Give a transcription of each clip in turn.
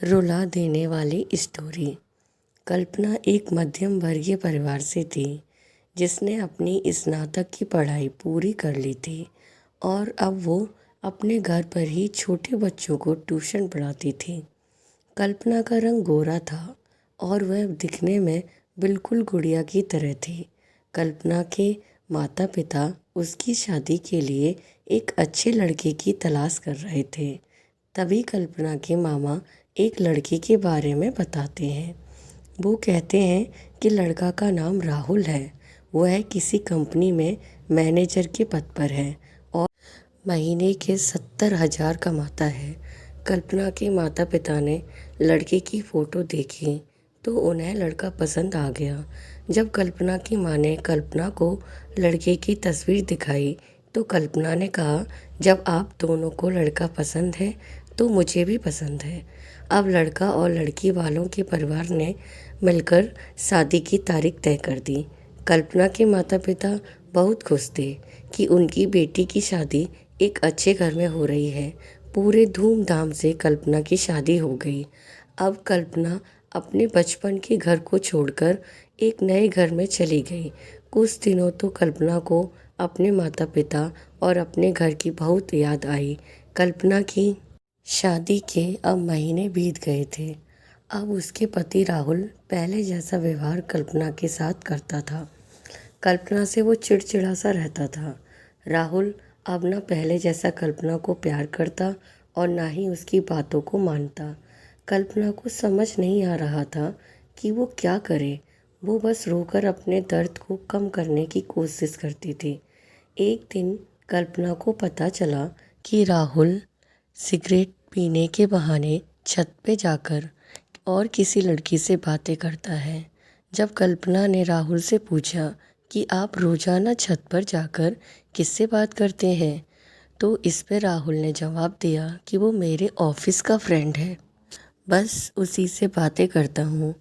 रुला देने वाली स्टोरी। कल्पना एक मध्यम वर्गीय परिवार से थी जिसने अपनी स्नातक की पढ़ाई पूरी कर ली थी और अब वो अपने घर पर ही छोटे बच्चों को ट्यूशन पढ़ाती थी। कल्पना का रंग गोरा था और वह दिखने में बिल्कुल गुड़िया की तरह थी। कल्पना के माता पिता उसकी शादी के लिए एक अच्छे लड़के की तलाश कर रहे थे। तभी कल्पना के मामा एक लड़के के बारे में बताते हैं। वो कहते हैं कि लड़का का नाम राहुल है। वह किसी कंपनी में मैनेजर के पद पर है और महीने के 70,000 कमाता है। कल्पना के माता पिता ने लड़के की फ़ोटो देखी तो उन्हें लड़का पसंद आ गया। जब कल्पना की माँ ने कल्पना को लड़के की तस्वीर दिखाई तो कल्पना ने कहा, जब आप दोनों को लड़का पसंद है तो मुझे भी पसंद है। अब लड़का और लड़की वालों के परिवार ने मिलकर शादी की तारीख तय कर दी। कल्पना के माता पिता बहुत खुश थे कि उनकी बेटी की शादी एक अच्छे घर में हो रही है। पूरे धूमधाम से कल्पना की शादी हो गई। अब कल्पना अपने बचपन के घर को छोड़कर एक नए घर में चली गई। कुछ दिनों तो कल्पना को अपने माता पिता और अपने घर की बहुत याद आई। कल्पना की शादी के अब महीने बीत गए थे। अब उसके पति राहुल पहले जैसा व्यवहार कल्पना के साथ करता था। कल्पना से वो चिड़चिड़ा सा रहता था। राहुल अब ना पहले जैसा कल्पना को प्यार करता और ना ही उसकी बातों को मानता। कल्पना को समझ नहीं आ रहा था कि वो क्या करे। वो बस रोकर अपने दर्द को कम करने की कोशिश करती थी। एक दिन कल्पना को पता चला कि राहुल सिगरेट पीने के बहाने छत पे जाकर और किसी लड़की से बातें करता है। जब कल्पना ने राहुल से पूछा कि आप रोज़ाना छत पर जाकर किससे बात करते हैं, तो इस पे राहुल ने जवाब दिया कि वो मेरे ऑफिस का फ्रेंड है, बस उसी से बातें करता हूँ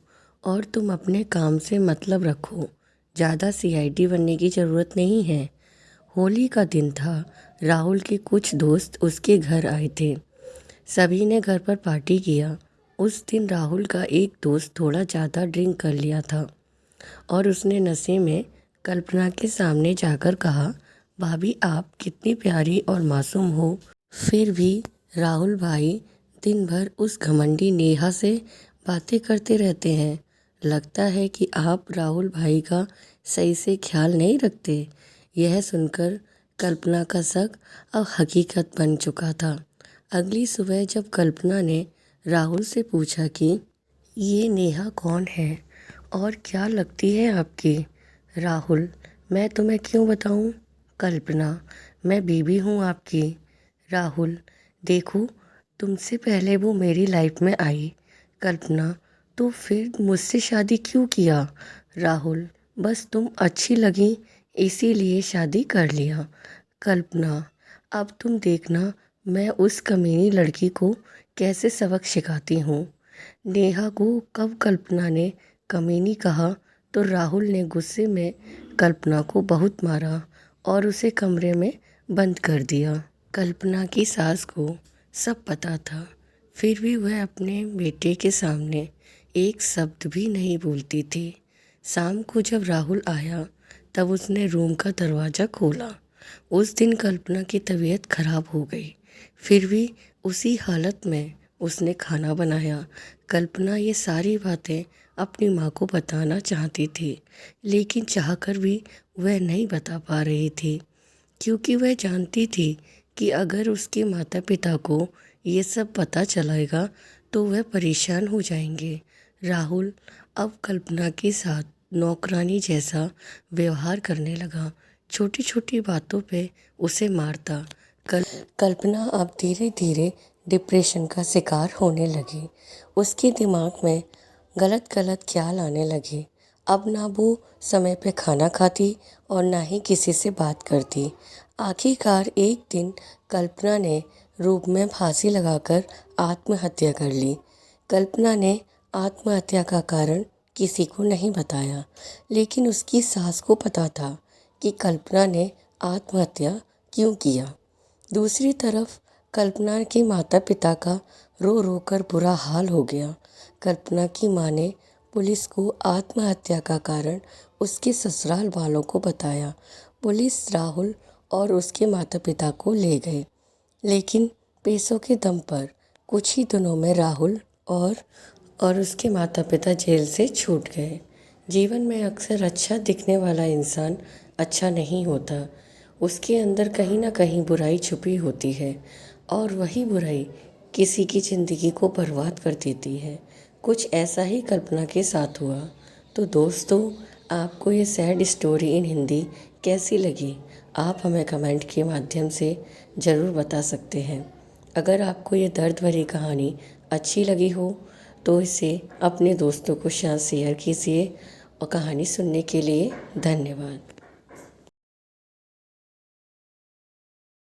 और तुम अपने काम से मतलब रखो, ज़्यादा सीआईडी बनने की ज़रूरत नहीं है। होली का दिन था। राहुल के कुछ दोस्त उसके घर आए थे। सभी ने घर पर पार्टी किया। उस दिन राहुल का एक दोस्त थोड़ा ज़्यादा ड्रिंक कर लिया था और उसने नशे में कल्पना के सामने जाकर कहा, भाभी आप कितनी प्यारी और मासूम हो, फिर भी राहुल भाई दिन भर उस घमंडी नेहा से बातें करते रहते हैं। लगता है कि आप राहुल भाई का सही से ख्याल नहीं रखते। यह सुनकर कल्पना का शक अब हकीकत बन चुका था। अगली सुबह जब कल्पना ने राहुल से पूछा कि ये नेहा कौन है और क्या लगती है आपकी? राहुल, मैं तुम्हें क्यों बताऊं? कल्पना, मैं बीवी हूं आपकी। राहुल, देखो तुमसे पहले वो मेरी लाइफ में आई। कल्पना, तो फिर मुझसे शादी क्यों किया? राहुल, बस तुम अच्छी लगी इसीलिए शादी कर लिया। कल्पना, अब तुम देखना मैं उस कमीनी लड़की को कैसे सबक सिखाती हूँ। नेहा को कब कल्पना ने कमीनी कहा तो राहुल ने गुस्से में कल्पना को बहुत मारा और उसे कमरे में बंद कर दिया। कल्पना की सास को सब पता था, फिर भी वह अपने बेटे के सामने एक शब्द भी नहीं बोलती थी। शाम को जब राहुल आया तब उसने रूम का दरवाज़ा खोला। उस दिन कल्पना की तबीयत खराब हो गई, फिर भी उसी हालत में उसने खाना बनाया। कल्पना ये सारी बातें अपनी माँ को बताना चाहती थी, लेकिन चाहकर भी वह नहीं बता पा रही थी, क्योंकि वह जानती थी कि अगर उसके माता पिता को ये सब पता चलेगा तो वह परेशान हो जाएंगे। राहुल अब कल्पना के साथ नौकरानी जैसा व्यवहार करने लगा। छोटी छोटी बातों पे उसे मारता। कल्पना अब धीरे धीरे डिप्रेशन का शिकार होने लगी। उसके दिमाग में गलत गलत ख्याल आने लगे। अब ना वो समय पे खाना खाती और ना ही किसी से बात करती। आखिरकार एक दिन कल्पना ने रूप में फांसी लगाकर आत्महत्या कर ली। कल्पना ने आत्महत्या का कारण किसी को नहीं बताया, लेकिन उसकी सास को पता था कि कल्पना ने आत्महत्या क्यों किया। दूसरी तरफ कल्पना के माता पिता का रो रो कर बुरा हाल हो गया। कल्पना की माँ ने पुलिस को आत्महत्या का कारण उसके ससुराल वालों को बताया। पुलिस राहुल और उसके माता पिता को ले गए, लेकिन पैसों के दम पर कुछ ही दिनों में राहुल और उसके माता पिता जेल से छूट गए। जीवन में अक्सर अच्छा दिखने वाला इंसान अच्छा नहीं होता। उसके अंदर कहीं ना कहीं बुराई छुपी होती है और वही बुराई किसी की ज़िंदगी को बर्बाद कर देती है। कुछ ऐसा ही कल्पना के साथ हुआ। तो दोस्तों, आपको ये सैड स्टोरी इन हिंदी कैसी लगी? आप हमें कमेंट के माध्यम से ज़रूर बता सकते हैं। अगर आपको ये दर्द भरी कहानी अच्छी लगी हो तो इसे अपने दोस्तों को शेयर कीजिए। और कहानी सुनने के लिए धन्यवाद।